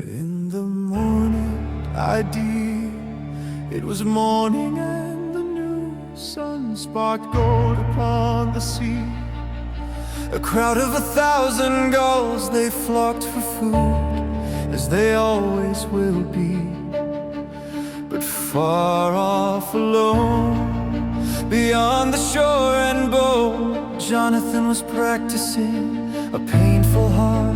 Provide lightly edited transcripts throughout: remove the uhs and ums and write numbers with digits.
In the morning I did. It was morning and the new sun sparked gold upon the sea. A crowd of 1,000 gulls, they flocked for food, as they always will be. But far off alone, beyond the shore and bow, Jonathan was practicing a painful heart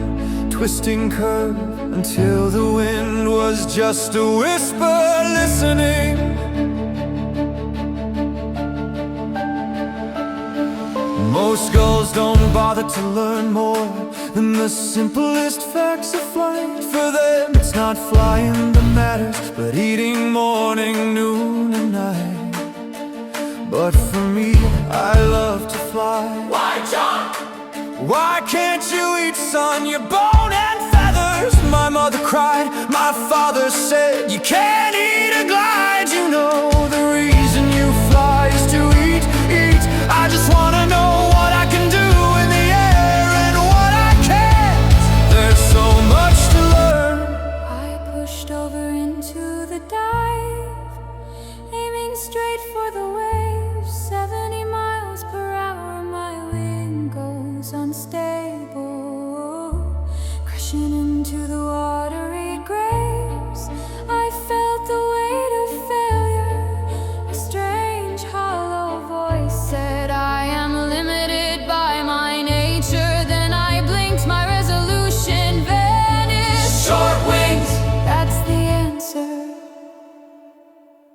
twisting curve, until the wind was just a whisper listening. Most gulls don't bother to learn more than the simplest facts of flight. For them it's not flying that matters, but eating morning, noon and night. But for me, I love to fly. Why, John? Why can't you eat, son, your bone and feathers? My mother cried, my father said, you can't eat a glide. You know the reason you fly is to eat, eat. I just wanna know what I can do in the air and what I can't. There's so much to learn. I pushed over into the dive, aiming straight for the waves. 70 miles per hour, my wing goes unstable, crashing into the watery graves. I felt the weight of failure. A strange hollow voice said, I am limited by my nature. Then I blinked, my resolution vanished. Short wings. That's the answer.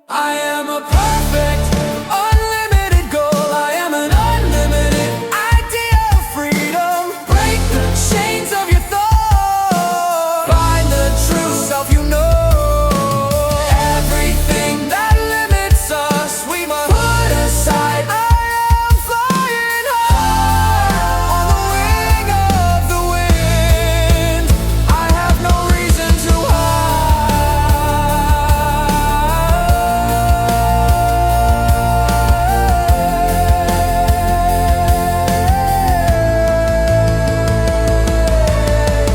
I am a perfect, unlimited goal. I am an unlimited idea of freedom. Break the chains of your thought. Find the true self, you know. Everything that limits us, we must put aside. I am flying high on the wing of the wind. I have no reason to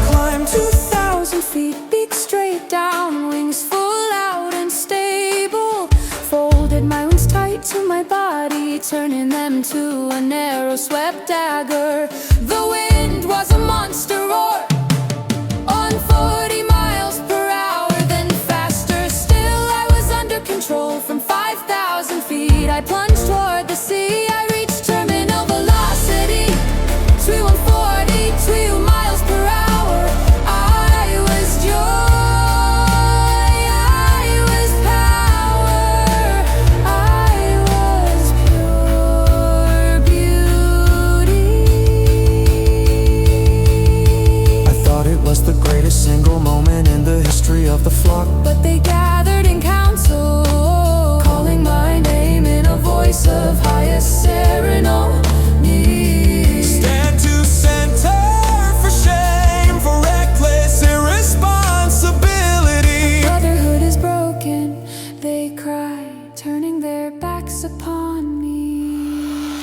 climb 2,000 feet, beak straight down, wings full out and stable. Folded my wings tight to my body, turning them to a narrow swept dagger. The wind was a monster roar, on 40 miles per hour, then faster still. I was under control from 5,000 feet. I plunged toward the sea. I reached terminal velocity, 2140, 2 miles per hour. I was joy, I was power, I was pure beauty. I thought it was the greatest single moment in the history of the flock. But they gathered in council, calling my name in a voice of highest ceremony. Stand to center for shame, for reckless irresponsibility. Brotherhood is broken, they cried, turning their backs upon me.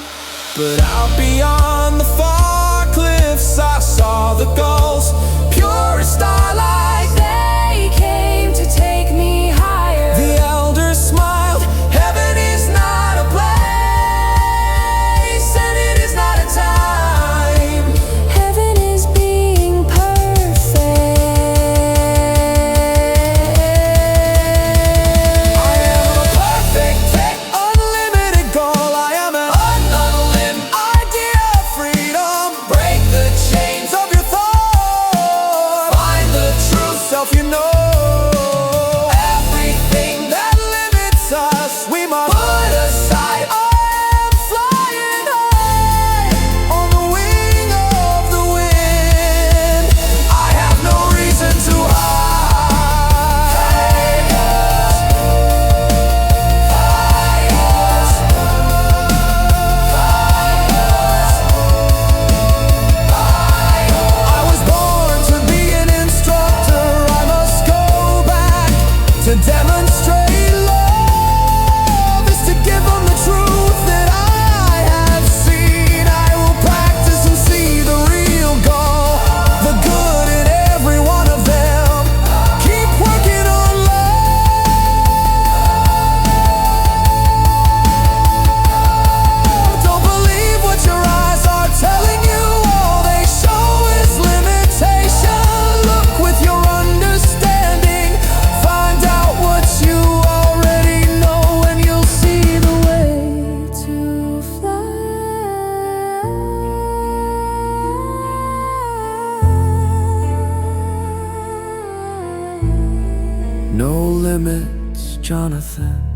But out beyond the far cliffs, I saw the gulls, pure as starlight. They came to take me higher. The elders smiled. Heaven is not a place, and it is not a time. Heaven is being perfect. I am a perfect, unlimited goal. I am an unlimited idea of freedom. Break the chains of your thought. Find the true self, you know. Everything that limits us, we must put aside. I am flying high on the wing of the wind. I have no reason to I was born to be an instructor. I must go No limits, Jonathan.